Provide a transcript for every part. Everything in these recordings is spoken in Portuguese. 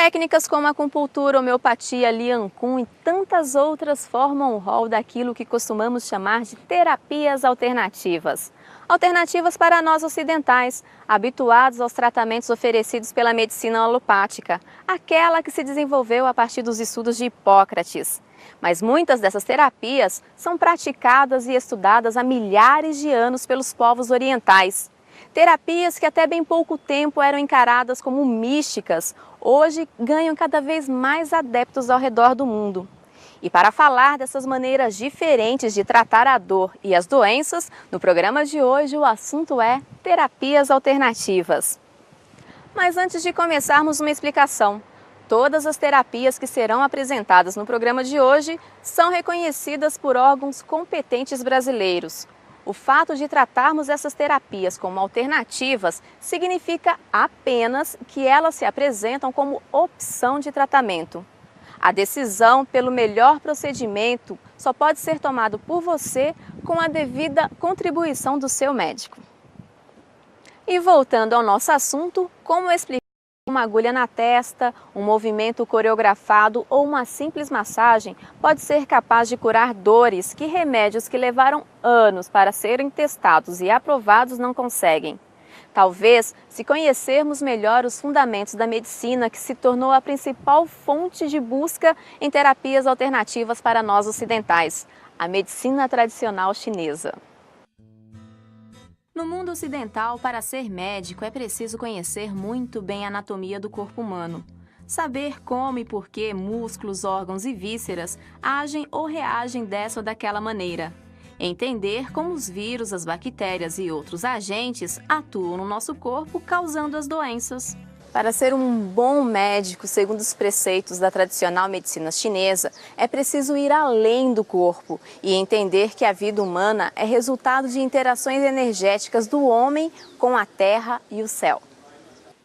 Técnicas como acupuntura, homeopatia, Lian Kun e tantas outras formam o rol daquilo que costumamos chamar de terapias alternativas. Alternativas para nós ocidentais, habituados aos tratamentos oferecidos pela medicina alopática, aquela que se desenvolveu a partir dos estudos de Hipócrates. Mas muitas dessas terapias são praticadas e estudadas há milhares de anos pelos povos orientais. Terapias que até bem pouco tempo eram encaradas como místicas, hoje ganham cada vez mais adeptos ao redor do mundo. E para falar dessas maneiras diferentes de tratar a dor e as doenças, no programa de hoje o assunto é terapias alternativas. Mas antes de começarmos uma explicação, todas as terapias que serão apresentadas no programa de hoje são reconhecidas por órgãos competentes brasileiros. O fato de tratarmos essas terapias como alternativas significa apenas que elas se apresentam como opção de tratamento. A decisão pelo melhor procedimento só pode ser tomada por você com a devida contribuição do seu médico. E voltando ao nosso assunto, como explicar uma agulha na testa, um movimento coreografado ou uma simples massagem pode ser capaz de curar dores que remédios que levaram anos para serem testados e aprovados não conseguem. Talvez, se conhecermos melhor os fundamentos da medicina, que se tornou a principal fonte de busca em terapias alternativas para nós ocidentais, a medicina tradicional chinesa. No mundo ocidental, para ser médico, é preciso conhecer muito bem a anatomia do corpo humano. Saber como e por que músculos, órgãos e vísceras agem ou reagem dessa ou daquela maneira. Entender como os vírus, as bactérias e outros agentes atuam no nosso corpo, causando as doenças. Para ser um bom médico, segundo os preceitos da tradicional medicina chinesa, é preciso ir além do corpo e entender que a vida humana é resultado de interações energéticas do homem com a terra e o céu.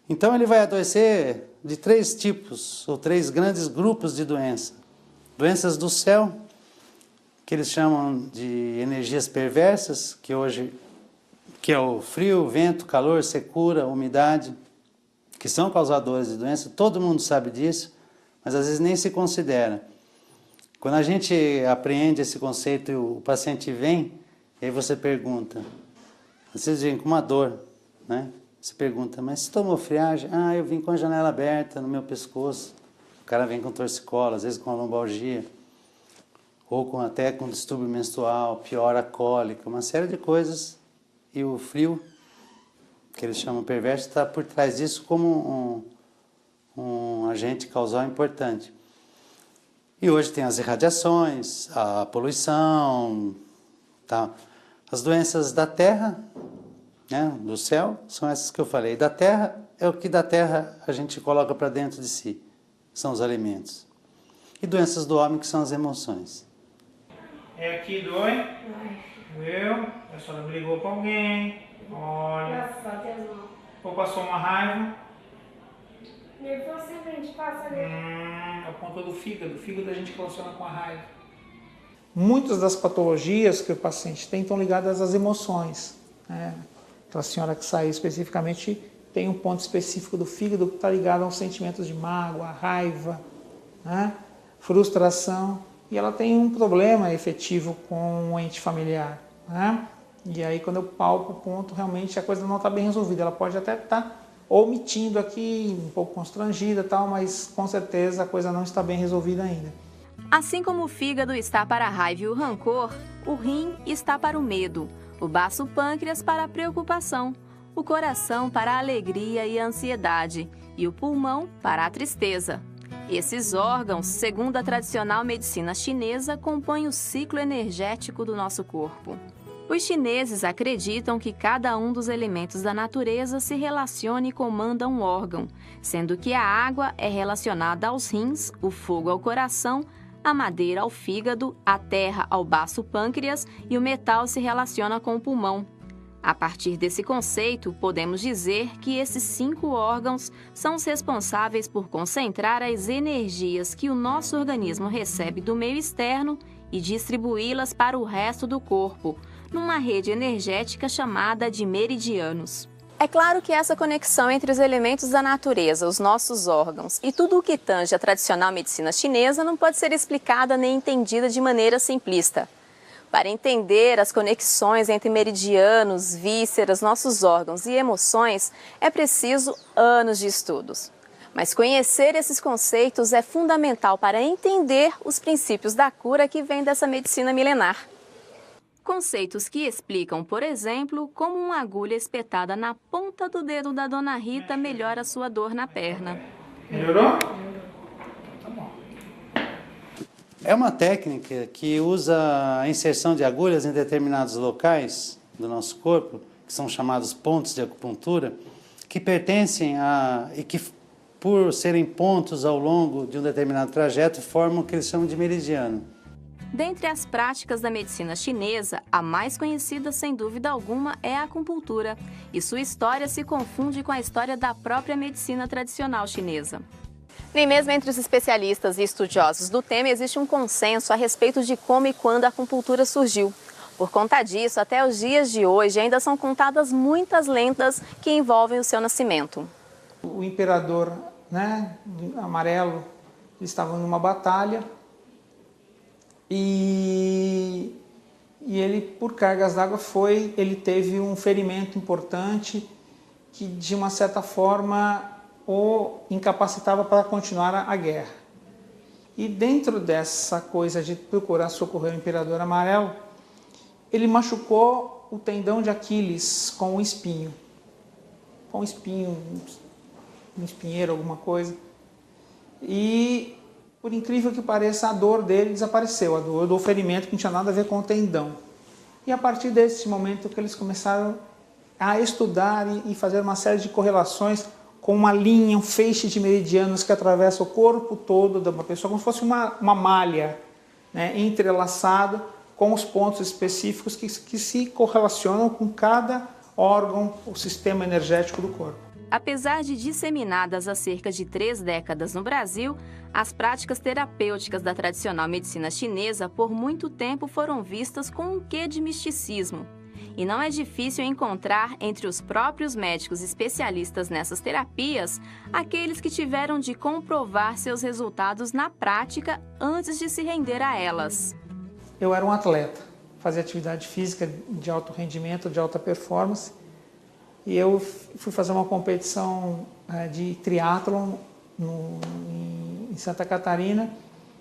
Então ele vai adoecer de 3 tipos, ou 3 grandes grupos de doenças. Doenças do céu, que eles chamam de energias perversas, que é o frio, vento, calor, secura, umidade, que são causadores de doença, todo mundo sabe disso, mas às vezes nem se considera. Quando a gente apreende esse conceito e o paciente vem, e aí você pergunta, às vezes vem com uma dor, né? Você pergunta, mas você tomou friagem? Ah, eu vim com a janela aberta no meu pescoço. O cara vem com torcicolo, às vezes com a lombalgia, ou até com distúrbio menstrual, piora a cólica, uma série de coisas, e o frio, que eles chamam perverso, está por trás disso como um agente causal importante. E hoje tem as irradiações, a poluição, tá? As doenças da terra, né, do céu, são essas que eu falei. Da terra é o que da terra a gente coloca para dentro de si, são os alimentos. E doenças do homem, que são as emoções. É aqui, dói? Doeu? A senhora brigou com alguém? Olha. Ou passou uma raiva? Nervoso sempre a gente passa, né? A ponta do fígado. O fígado a gente relaciona com a raiva. Muitas das patologias que o paciente tem estão ligadas às emoções, né? Então a senhora que saiu especificamente tem um ponto específico do fígado que está ligado aos sentimentos de mágoa, raiva, né? Frustração. E ela tem um problema efetivo com o ente familiar, né? E aí quando eu palpo o ponto, realmente a coisa não está bem resolvida. Ela pode até estar omitindo aqui, um pouco constrangida, tal, mas com certeza a coisa não está bem resolvida ainda. Assim como o fígado está para a raiva e o rancor, o rim está para o medo, o baço pâncreas para a preocupação, o coração para a alegria e a ansiedade e o pulmão para a tristeza. Esses órgãos, segundo a tradicional medicina chinesa, compõem o ciclo energético do nosso corpo. Os chineses acreditam que cada um dos elementos da natureza se relaciona e comanda um órgão, sendo que a água é relacionada aos rins, o fogo ao coração, a madeira ao fígado, a terra ao baço pâncreas e o metal se relaciona com o pulmão. A partir desse conceito, podemos dizer que esses 5 órgãos são os responsáveis por concentrar as energias que o nosso organismo recebe do meio externo e distribuí-las para o resto do corpo, numa rede energética chamada de meridianos. É claro que essa conexão entre os elementos da natureza, os nossos órgãos e tudo o que tange a tradicional medicina chinesa não pode ser explicada nem entendida de maneira simplista. Para entender as conexões entre meridianos, vísceras, nossos órgãos e emoções, é preciso anos de estudos. Mas conhecer esses conceitos é fundamental para entender os princípios da cura que vem dessa medicina milenar. Conceitos que explicam, por exemplo, como uma agulha espetada na ponta do dedo da Dona Rita melhora a sua dor na perna. Melhorou? É uma técnica que usa a inserção de agulhas em determinados locais do nosso corpo, que são chamados pontos de acupuntura, que pertencem e que, por serem pontos ao longo de um determinado trajeto, formam o que eles chamam de meridiano. Dentre as práticas da medicina chinesa, a mais conhecida, sem dúvida alguma, é a acupuntura. E sua história se confunde com a história da própria medicina tradicional chinesa. Nem mesmo entre os especialistas e estudiosos do tema existe um consenso a respeito de como e quando a acupuntura surgiu. Por conta disso, até os dias de hoje ainda são contadas muitas lendas que envolvem o seu nascimento. O imperador, amarelo, estava numa batalha. E ele, por cargas d'água, ele teve um ferimento importante que, de uma certa forma, o incapacitava para continuar a guerra. E dentro dessa coisa de procurar socorrer o imperador amarelo, ele machucou o tendão de Aquiles com um espinho. Com um espinho, um espinheiro, alguma coisa. E, por incrível que pareça, a dor dele desapareceu, a dor do ferimento que não tinha nada a ver com o tendão. E a partir desse momento que eles começaram a estudar e fazer uma série de correlações com uma linha, um feixe de meridianos que atravessa o corpo todo de uma pessoa, como se fosse uma malha, entrelaçada com os pontos específicos que se correlacionam com cada órgão, o sistema energético do corpo. Apesar de disseminadas há cerca de 3 décadas no Brasil, as práticas terapêuticas da tradicional medicina chinesa por muito tempo foram vistas com um quê de misticismo. E não é difícil encontrar entre os próprios médicos especialistas nessas terapias aqueles que tiveram de comprovar seus resultados na prática antes de se render a elas. Eu era um atleta, fazia atividade física de alto rendimento, de alta performance. E eu fui fazer uma competição de triatlon em Santa Catarina.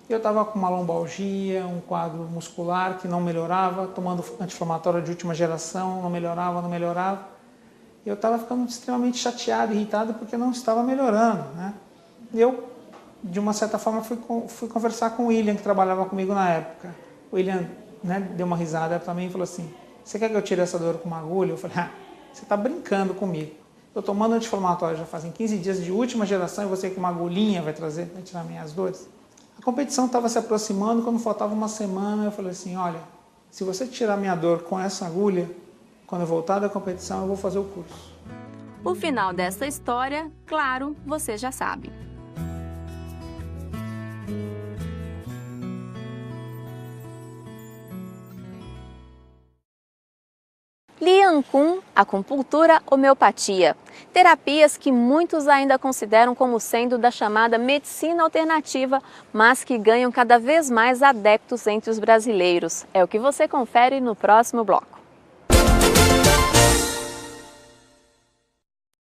Eu estava com uma lombalgia, um quadro muscular que não melhorava, tomando anti-inflamatório de última geração, não melhorava. E eu estava ficando extremamente chateado, irritado, porque não estava melhorando. E eu, de uma certa forma, fui conversar com o William, que trabalhava comigo na época. O William deu uma risada para mim e falou assim: "Você quer que eu tire essa dor com uma agulha?" Eu falei: "Você está brincando comigo. Eu tomando anti-inflamatório já fazem 15 dias de última geração e você com uma agulhinha vai tirar minhas dores?" A competição estava se aproximando, quando faltava uma semana, eu falei assim: "Olha, se você tirar minha dor com essa agulha, quando eu voltar da competição eu vou fazer o curso." O final desta história, claro, você já sabe. Liankun, acupuntura, homeopatia. Terapias que muitos ainda consideram como sendo da chamada medicina alternativa, mas que ganham cada vez mais adeptos entre os brasileiros. É o que você confere no próximo bloco.